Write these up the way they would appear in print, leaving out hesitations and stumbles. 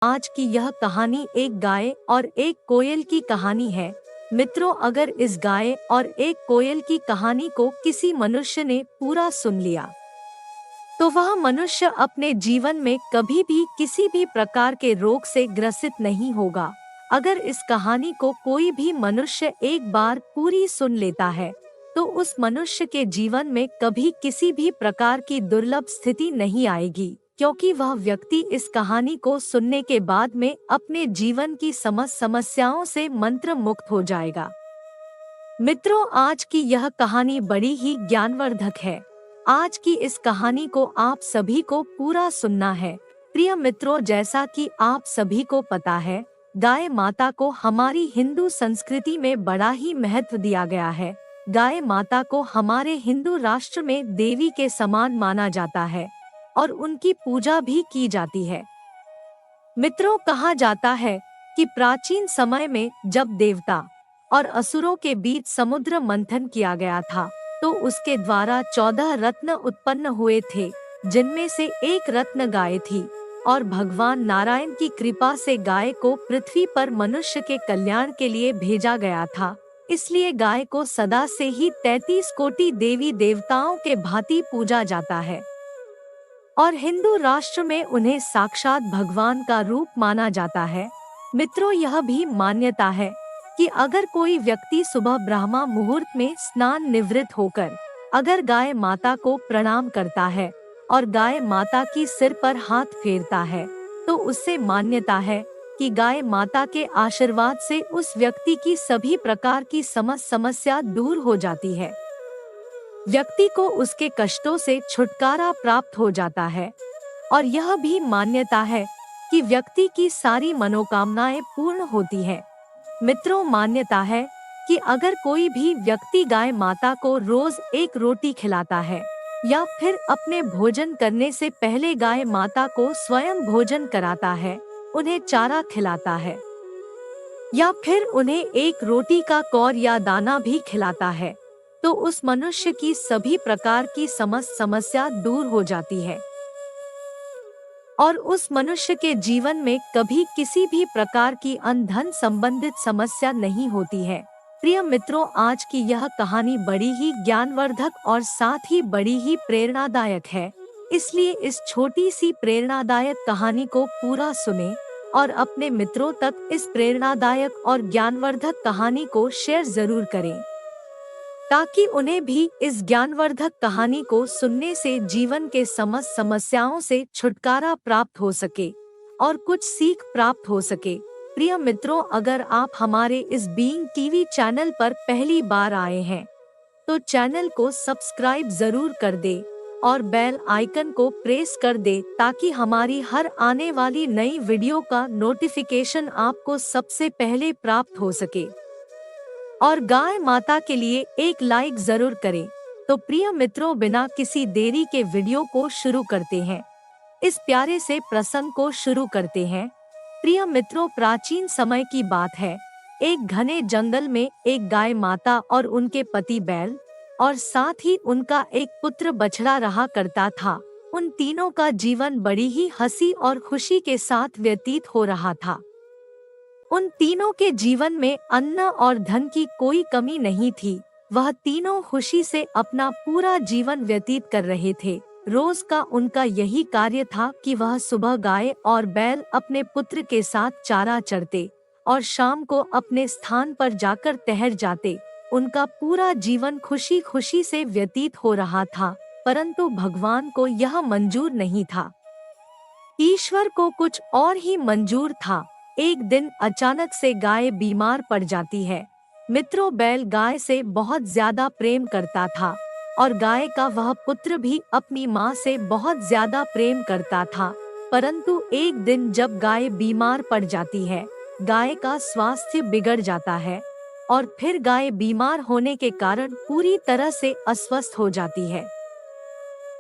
आज की यह कहानी एक गाय और एक कोयल की कहानी है। मित्रों, अगर इस गाय और एक कोयल की कहानी को किसी मनुष्य ने पूरा सुन लिया तो वह मनुष्य अपने जीवन में कभी भी किसी भी प्रकार के रोग से ग्रसित नहीं होगा। अगर इस कहानी को कोई भी मनुष्य एक बार पूरी सुन लेता है तो उस मनुष्य के जीवन में कभी किसी भी प्रकार की दुर्लभ स्थिति नहीं आएगी, क्योंकि वह व्यक्ति इस कहानी को सुनने के बाद में अपने जीवन की समस्त समस्याओं से मंत्र मुक्त हो जाएगा। मित्रों, आज की यह कहानी बड़ी ही ज्ञानवर्धक है। आज की इस कहानी को आप सभी को पूरा सुनना है। प्रिय मित्रों, जैसा कि आप सभी को पता है, गाय माता को हमारी हिंदू संस्कृति में बड़ा ही महत्व दिया गया है। गाय माता को हमारे हिंदू राष्ट्र में देवी के समान माना जाता है और उनकी पूजा भी की जाती है। मित्रों, कहा जाता है कि प्राचीन समय में जब देवता और असुरों के बीच समुद्र मंथन किया गया था तो उसके द्वारा 14 रत्न उत्पन्न हुए थे, जिनमें से एक रत्न गाय थी। और भगवान नारायण की कृपा से गाय को पृथ्वी पर मनुष्य के कल्याण के लिए भेजा गया था। इसलिए गाय को सदा से ही 33 कोटि देवी देवताओं के भांति पूजा जाता है और हिंदू राष्ट्र में उन्हें साक्षात भगवान का रूप माना जाता है। मित्रों, यह भी मान्यता है कि अगर कोई व्यक्ति सुबह ब्रह्मा मुहूर्त में स्नान निवृत्त होकर अगर गाय माता को प्रणाम करता है और गाय माता की सिर पर हाथ फेरता है तो उससे मान्यता है कि गाय माता के आशीर्वाद से उस व्यक्ति की सभी प्रकार की समस्त समस्या दूर हो जाती है। व्यक्ति को उसके कष्टों से छुटकारा प्राप्त हो जाता है और यह भी मान्यता है कि व्यक्ति की सारी मनोकामनाएं पूर्ण होती है। मित्रों, मान्यता है कि अगर कोई भी व्यक्ति गाय माता को रोज एक रोटी खिलाता है या फिर अपने भोजन करने से पहले गाय माता को स्वयं भोजन कराता है, उन्हें चारा खिलाता है या फिर उन्हें एक रोटी का कौर या दाना भी खिलाता है तो उस मनुष्य की सभी प्रकार की समस्त समस्या दूर हो जाती है और उस मनुष्य के जीवन में कभी किसी भी प्रकार की धन संबंधित समस्या नहीं होती है। प्रिय मित्रों, आज की यह कहानी बड़ी ही ज्ञानवर्धक और साथ ही बड़ी ही प्रेरणादायक है। इसलिए इस छोटी सी प्रेरणादायक कहानी को पूरा सुने और अपने मित्रों तक इस प्रेरणादायक और ज्ञानवर्धक कहानी को शेयर जरूर करें, ताकि उन्हें भी इस ज्ञानवर्धक कहानी को सुनने से जीवन के समस्त समस्याओं से छुटकारा प्राप्त हो सके और कुछ सीख प्राप्त हो सके। प्रिय मित्रों, अगर आप हमारे इस बीइंग टीवी चैनल पर पहली बार आए हैं तो चैनल को सब्सक्राइब जरूर कर दे और बेल आइकन को प्रेस कर दे, ताकि हमारी हर आने वाली नई वीडियो का नोटिफिकेशन आपको सबसे पहले प्राप्त हो सके। और गाय माता के लिए एक लाइक जरूर करें। तो प्रिय मित्रों, बिना किसी देरी के वीडियो को शुरू करते हैं। इस प्यारे से प्रसंग को शुरू करते हैं। प्रिय मित्रों, प्राचीन समय की बात है। एक घने जंगल में एक गाय माता और उनके पति बैल और साथ ही उनका एक पुत्र बछड़ा रहा करता था। उन तीनों का जीवन बड़ी ही हंसी और खुशी के साथ व्यतीत हो रहा था। उन तीनों के जीवन में अन्न और धन की कोई कमी नहीं थी। वह तीनों खुशी से अपना पूरा जीवन व्यतीत कर रहे थे। रोज का उनका यही कार्य था कि वह सुबह गाय और बैल अपने पुत्र के साथ चारा चरते और शाम को अपने स्थान पर जाकर ठहर जाते। उनका पूरा जीवन खुशी खुशी से व्यतीत हो रहा था, परंतु भगवान को यह मंजूर नहीं था। ईश्वर को कुछ और ही मंजूर था। एक दिन अचानक से गाय बीमार पड़ जाती है। मित्रों, बैल गाय से बहुत ज्यादा प्रेम करता था और गाय का वह पुत्र भी अपनी माँ से बहुत ज्यादा प्रेम करता था। परंतु एक दिन जब गाय बीमार पड़ जाती है, गाय का स्वास्थ्य बिगड़ जाता है और फिर गाय बीमार होने के कारण पूरी तरह से अस्वस्थ हो जाती है।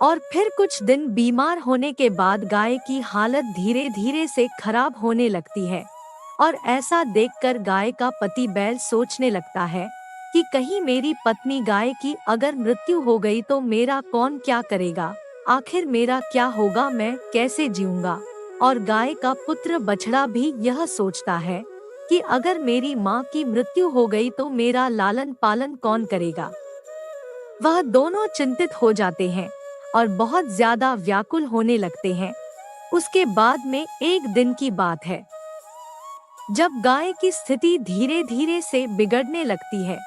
और फिर कुछ दिन बीमार होने के बाद गाय की हालत धीरे धीरे से खराब होने लगती है और ऐसा देखकर गाय का पति बैल सोचने लगता है कि कहीं मेरी पत्नी गाय की अगर मृत्यु हो गई तो मेरा कौन क्या करेगा, आखिर मेरा क्या होगा, मैं कैसे जीऊंगा। और गाय का पुत्र बछड़ा भी यह सोचता है कि अगर मेरी माँ की मृत्यु हो गई तो मेरा लालन पालन कौन करेगा। वह दोनों चिंतित हो जाते हैं और बहुत ज्यादा व्याकुल होने लगते हैं। उसके बाद में एक दिन की बात है, जब गाय की स्थिति धीरे धीरे से बिगड़ने लगती है,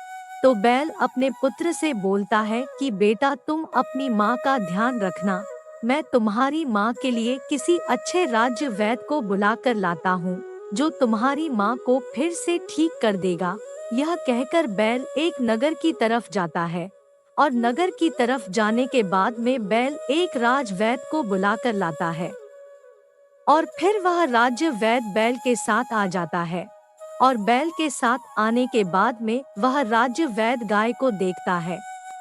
तो बैल अपने पुत्र से बोलता है कि बेटा, तुम अपनी माँ का ध्यान रखना। मैं तुम्हारी माँ के लिए किसी अच्छे राज्य वैद्य को बुलाकर लाता हूँ, जो तुम्हारी माँ को फिर से ठीक कर देगा। यह कहकर बैल एक नगर की तरफ जाता है और नगर की तरफ जाने के बाद में बैल एक राज वैद्य को बुलाकर लाता है और फिर वह राज्य वैद्य बैल के साथ आ जाता है। और बैल के साथ आने के बाद में वह राज्य वैद्य गाय को देखता है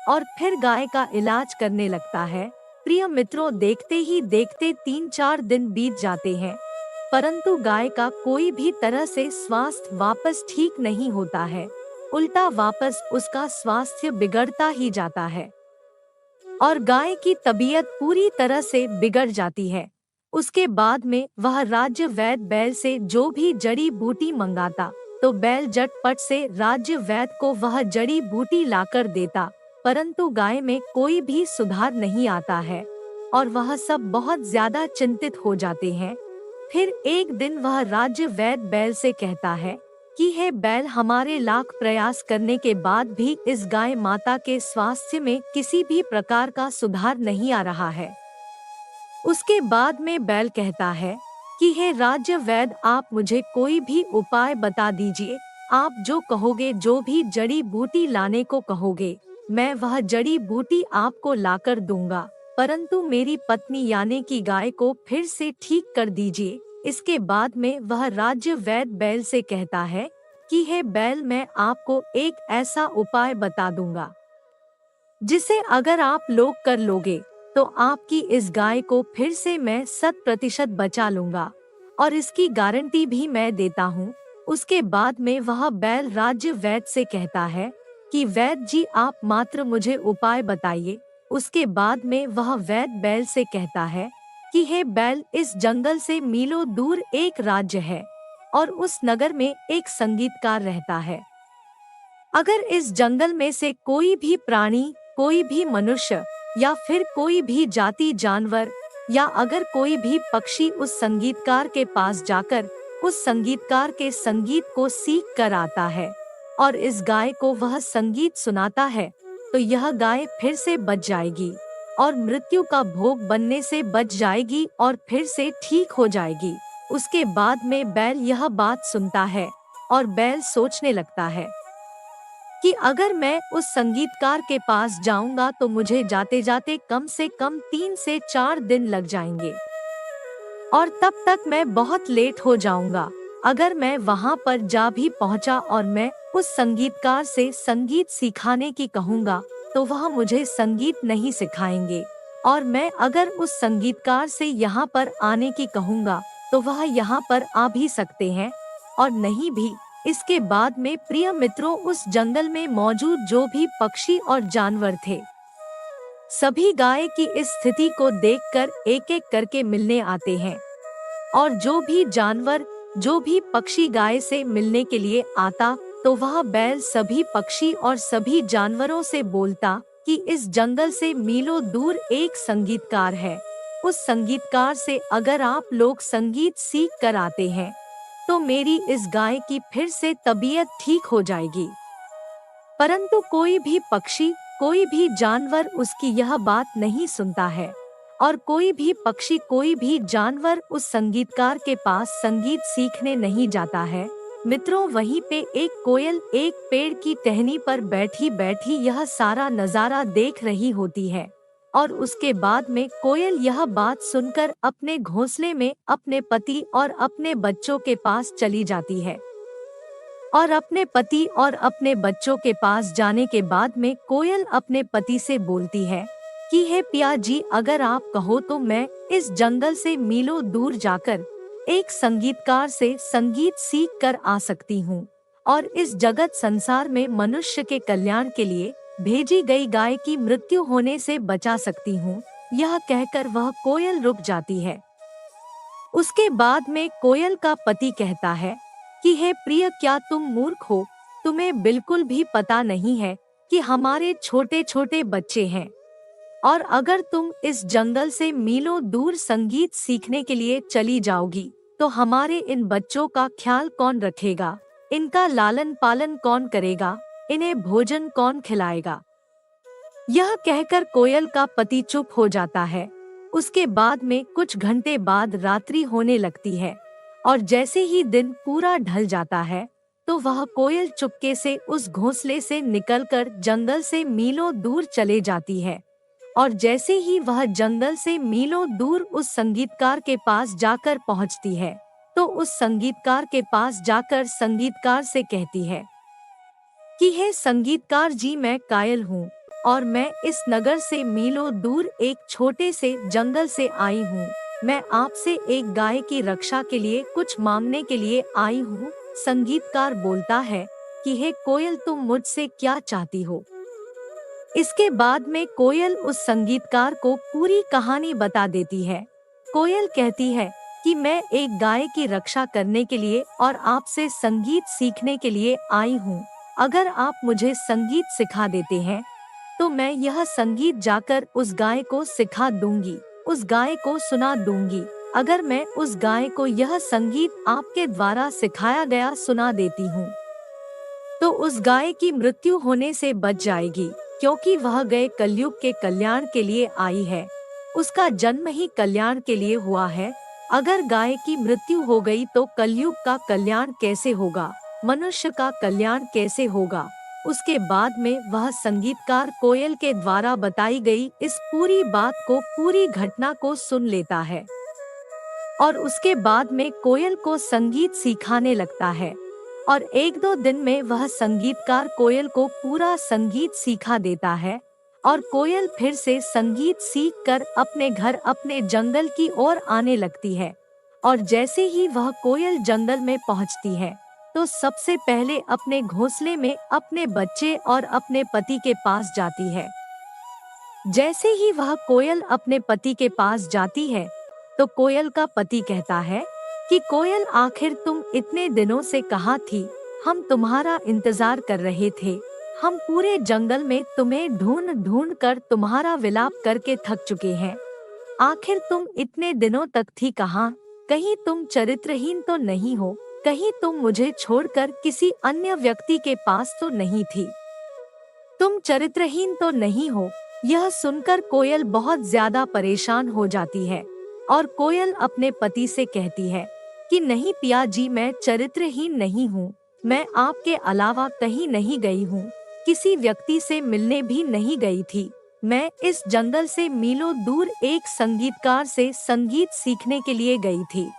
और फिर गाय का इलाज करने लगता है। प्रिय मित्रों, देखते ही देखते 3-4 दिन बीत जाते हैं, परंतु गाय का कोई भी तरह से स्वास्थ्य वापस ठीक नहीं होता है। उल्टा वापस उसका स्वास्थ्य बिगड़ता ही जाता है और गाय की तबीयत पूरी तरह से बिगड़ जाती है। उसके बाद में वह राज्य वैद्य बैल से जो भी जड़ी बूटी मंगाता, तो बैल झटपट से राज्य वैद्य को वह जड़ी बूटी लाकर देता, परंतु गाय में कोई भी सुधार नहीं आता है और वह सब बहुत ज्यादा चिंतित हो जाते हैं। फिर एक दिन वह राज्य वैद्य बैल से कहता है कि हे बैल, हमारे लाख प्रयास करने के बाद भी इस गाय माता के स्वास्थ्य में किसी भी प्रकार का सुधार नहीं आ रहा है। उसके बाद में बैल कहता है कि हे राज्य वैद्य, आप मुझे कोई भी उपाय बता दीजिए। आप जो कहोगे, जो भी जड़ी बूटी लाने को कहोगे, मैं वह जड़ी बूटी आपको लाकर दूंगा, परंतु मेरी पत्नी यानी कि गाय को फिर से ठीक कर दीजिए। इसके बाद में वह राज्य वैद्य बैल से कहता है कि हे बैल, मैं आपको एक ऐसा उपाय बता दूंगा जिसे अगर आप लोग कर लोगे तो आपकी इस गाय को फिर से मैं 100% बचा लूंगा और इसकी गारंटी भी मैं देता हूँ। उसके बाद में वह बैल राज्य वैद्य से कहता है कि वैद्य जी, आप मात्र मुझे उपाय बताइए। उसके बाद में वह वैद्य बैल से कहता है कि हे बैल, इस जंगल से मीलों दूर एक राज्य है और उस नगर में एक संगीतकार रहता है। अगर इस जंगल में से कोई भी प्राणी, कोई भी मनुष्य या फिर कोई भी जाति जानवर या अगर कोई भी पक्षी उस संगीतकार के पास जाकर उस संगीतकार के संगीत को सीख कर आता है और इस गाय को वह संगीत सुनाता है, तो यह गाय फिर से बच जाएगी और मृत्यु का भोग बनने से बच जाएगी और फिर से ठीक हो जाएगी। उसके बाद में बैल यह बात सुनता है और बैल सोचने लगता है कि अगर मैं उस संगीतकार के पास जाऊंगा तो मुझे जाते जाते कम से कम 3 से 4 दिन लग जाएंगे और तब तक मैं बहुत लेट हो जाऊंगा। अगर मैं वहां पर जा भी पहुंचा और मैं उस संगीतकार से संगीत सिखाने की कहूंगा तो वह मुझे संगीत नहीं सिखाएंगे और मैं अगर उस संगीतकार से यहाँ पर आने की कहूंगा तो वह यहाँ पर आ भी सकते हैं और नहीं भी। इसके बाद में प्रिय मित्रों, उस जंगल में मौजूद जो भी पक्षी और जानवर थे, सभी गाय की इस स्थिति को देखकर एक एक करके मिलने आते हैं और जो भी जानवर, जो भी पक्षी गाय से मिलने के लिए आता तो वह बैल सभी पक्षी और सभी जानवरों से बोलता कि इस जंगल से मीलों दूर एक संगीतकार है। उस संगीतकार से अगर आप लोग संगीत सीख कर आते हैं तो मेरी इस गाय की फिर से तबीयत ठीक हो जाएगी। परंतु कोई भी पक्षी, कोई भी जानवर उसकी यह बात नहीं सुनता है और कोई भी पक्षी, कोई भी जानवर उस संगीतकार के पास संगीत सीखने नहीं जाता है। मित्रों, वहीं पे एक कोयल एक पेड़ की टहनी पर बैठी बैठी यह सारा नजारा देख रही होती है और उसके बाद में कोयल यह बात सुनकर अपने घोंसले में अपने पति और अपने बच्चों के पास चली जाती है और अपने पति और अपने बच्चों के पास जाने के बाद में कोयल अपने पति से बोलती है कि हे पिया जी, अगर आप कहो तो मैं इस जंगल से मीलों दूर जाकर एक संगीतकार से संगीत सीख कर आ सकती हूँ और इस जगत संसार में मनुष्य के कल्याण के लिए भेजी गई गाय की मृत्यु होने से बचा सकती हूँ। यह कहकर वह कोयल रुक जाती है उसके बाद में कोयल का पति कहता है कि हे प्रिय, क्या तुम मूर्ख हो? तुम्हें बिल्कुल भी पता नहीं है कि हमारे छोटे छोटे बच्चे हैं, और अगर तुम इस जंगल से मीलों दूर संगीत सीखने के लिए चली जाओगी तो हमारे इन बच्चों का ख्याल कौन रखेगा? इनका लालन पालन कौन करेगा? इन्हें भोजन कौन खिलाएगा? यह कहकर कोयल का पति चुप हो जाता है। उसके बाद में कुछ घंटे बाद रात्रि होने लगती है, और जैसे ही दिन पूरा ढल जाता है तो वह कोयल चुपके से उस घोंसले से निकलकर जंगल से मीलों दूर चले जाती है। और जैसे ही वह जंगल से मीलों दूर उस संगीतकार के पास जाकर पहुंचती है तो उस संगीतकार के पास जाकर संगीतकार से कहती है कि हे संगीतकार जी, मैं कायल हूँ और मैं इस नगर से मीलों दूर एक छोटे से जंगल से आई हूँ। मैं आपसे एक गाय की रक्षा के लिए कुछ मांगने के लिए आई हूँ। संगीतकार बोलता है कि हे कोयल, तुम मुझसे क्या चाहती हो? इसके बाद में कोयल उस संगीतकार को पूरी कहानी बता देती है। कोयल कहती है कि मैं एक गाय की रक्षा करने के लिए और आपसे संगीत सीखने के लिए आई हूँ। अगर आप मुझे संगीत सिखा देते हैं तो मैं यह संगीत जाकर उस गाय को सिखा दूंगी, उस गाय को सुना दूंगी। अगर मैं उस गाय को यह संगीत आपके द्वारा सिखाया गया सुना देती हूँ तो उस गाय की मृत्यु होने से बच जाएगी, क्योंकि वह गए कलयुग के कल्याण के लिए आई है। उसका जन्म ही कल्याण के लिए हुआ है। अगर गाय की मृत्यु हो गई तो कलयुग का कल्याण कैसे होगा? मनुष्य का कल्याण कैसे होगा? उसके बाद में वह संगीतकार कोयल के द्वारा बताई गई इस पूरी बात को, पूरी घटना को सुन लेता है और उसके बाद में कोयल को संगीत सिखाने लगता है। और एक दो दिन में वह संगीतकार कोयल को पूरा संगीत सिखा देता है और कोयल फिर से संगीत सीखकर अपने घर, अपने जंगल की ओर आने लगती है। और जैसे ही वह कोयल जंगल में पहुंचती है तो सबसे पहले अपने घोंसले में अपने बच्चे और अपने पति के पास जाती है। जैसे ही वह कोयल अपने पति के पास जाती है तो कोयल का पति कहता है कि कोयल, आखिर तुम इतने दिनों से कहाँ थी? हम तुम्हारा इंतजार कर रहे थे। हम पूरे जंगल में तुम्हें ढूंढ ढूंढ कर तुम्हारा विलाप करके थक चुके हैं। आखिर तुम इतने दिनों तक थी कहाँ? कहीं तुम चरित्रहीन तो नहीं हो? कहीं तुम मुझे छोड़कर किसी अन्य व्यक्ति के पास तो नहीं थी? तुम चरित्रहीन तो नहीं हो? यह सुनकर कोयल बहुत ज्यादा परेशान हो जाती है और कोयल अपने पति से कहती है कि नहीं पिया जी, मैं चरित्रहीन नहीं हूँ। मैं आपके अलावा कहीं नहीं गई हूँ, किसी व्यक्ति से मिलने भी नहीं गई थी। मैं इस जंगल से मीलों दूर एक संगीतकार से संगीत सीखने के लिए गई थी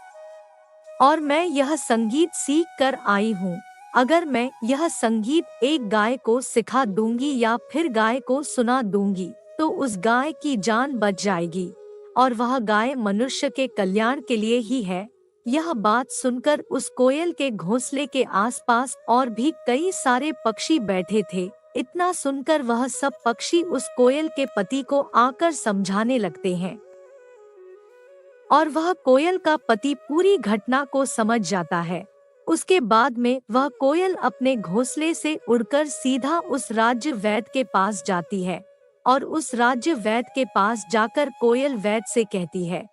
और मैं यह संगीत सीख कर आई हूँ। अगर मैं यह संगीत एक गाय को सिखा दूंगी या फिर गाय को सुना दूंगी तो उस गाय की जान बच जाएगी और वह गाय मनुष्य के कल्याण के लिए ही है। यह बात सुनकर उस कोयल के घोंसले के आसपास और भी कई सारे पक्षी बैठे थे। इतना सुनकर वह सब पक्षी उस कोयल के पति को आकर समझाने लगते हैं और वह कोयल का पति पूरी घटना को समझ जाता है। उसके बाद में वह कोयल अपने घोंसले से उड़कर सीधा उस राज्य वैद्य के पास जाती है और उस राज्य वैद्य के पास जाकर कोयल वैद्य से कहती है,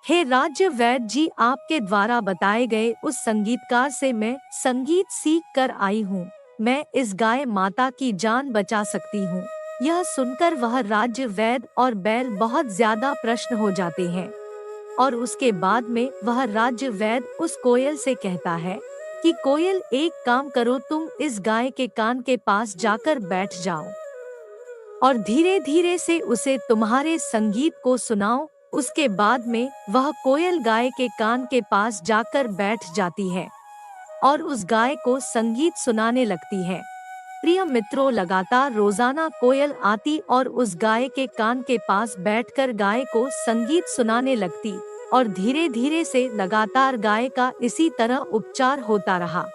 हे राज्य वैद्य जी, आपके द्वारा बताए गए उस संगीतकार से मैं संगीत सीख कर आई हूँ। मैं इस गाय माता की जान बचा सकती हूँ। यह सुनकर वह राज्य वैद्य और बैल बहुत ज्यादा प्रसन्न हो जाते हैं और उसके बाद में वह राज्य वैद्य उस कोयल से कहता है कि कोयल, एक काम करो, तुम इस गाय के कान के पास जाकर बैठ जाओ और धीरे धीरे से उसे तुम्हारे संगीत को सुनाओ। उसके बाद में वह कोयल गाय के कान के पास जाकर बैठ जाती है और उस गाय को संगीत सुनाने लगती है। प्रिय मित्रों, लगातार रोजाना कोयल आती और उस गाय के कान के पास बैठकर गाय को संगीत सुनाने लगती और धीरे धीरे से लगातार गाय का इसी तरह उपचार होता रहा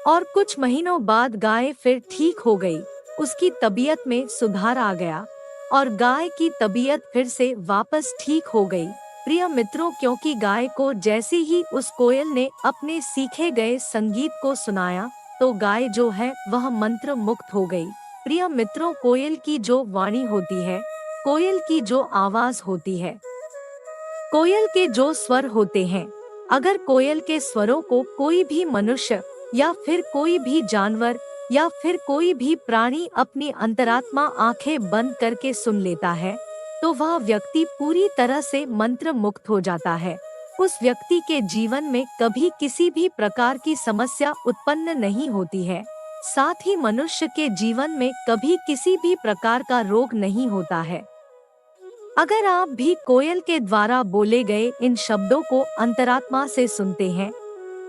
और कुछ महीनों बाद गाय फिर ठीक हो गई। उसकी तबीयत में सुधार आ गया और गाय की तबीयत फिर से वापस ठीक हो गई। प्रिय मित्रों, क्योंकि गाय को जैसे ही उस कोयल ने अपने सीखे गए संगीत को सुनाया, तो गाय जो है वह मंत्र मुक्त हो गई। प्रिय मित्रों, कोयल की जो वाणी होती है, कोयल की जो आवाज होती है, कोयल के जो स्वर होते हैं, अगर कोयल के स्वरों को कोई भी मनुष्य या फिर कोई भी जानवर या फिर कोई भी प्राणी अपनी अंतरात्मा आंखें बंद करके सुन लेता है, तो वह व्यक्ति पूरी तरह से मंत्र मुक्त हो जाता है। उस व्यक्ति के जीवन में कभी किसी भी प्रकार की समस्या उत्पन्न नहीं होती है। साथ ही मनुष्य के जीवन में कभी किसी भी प्रकार का रोग नहीं होता है। अगर आप भी कोयल के द्वारा बोले गए इन शब्दों को अंतरात्मा से सुनते हैं,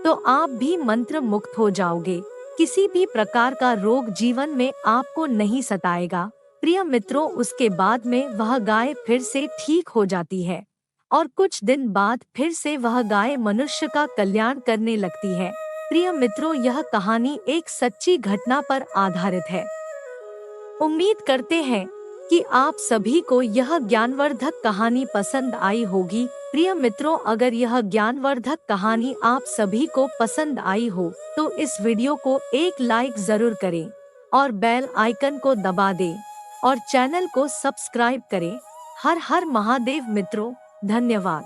तो आप भी मंत्र मुक्त हो जाओगे। किसी भी प्रकार का रोग जीवन में आपको नहीं सताएगा। प्रिय मित्रों, उसके बाद में वह गाय फिर से ठीक हो जाती है और कुछ दिन बाद फिर से वह गाय मनुष्य का कल्याण करने लगती है। प्रिय मित्रों, यह कहानी एक सच्ची घटना पर आधारित है। उम्मीद करते हैं कि आप सभी को यह ज्ञानवर्धक कहानी पसंद आई होगी। प्रिय मित्रों, अगर यह ज्ञानवर्धक कहानी आप सभी को पसंद आई हो, तो इस वीडियो को एक लाइक जरूर करें और बेल आइकन को दबा दें और चैनल को सब्सक्राइब करें। हर हर महादेव मित्रों, धन्यवाद।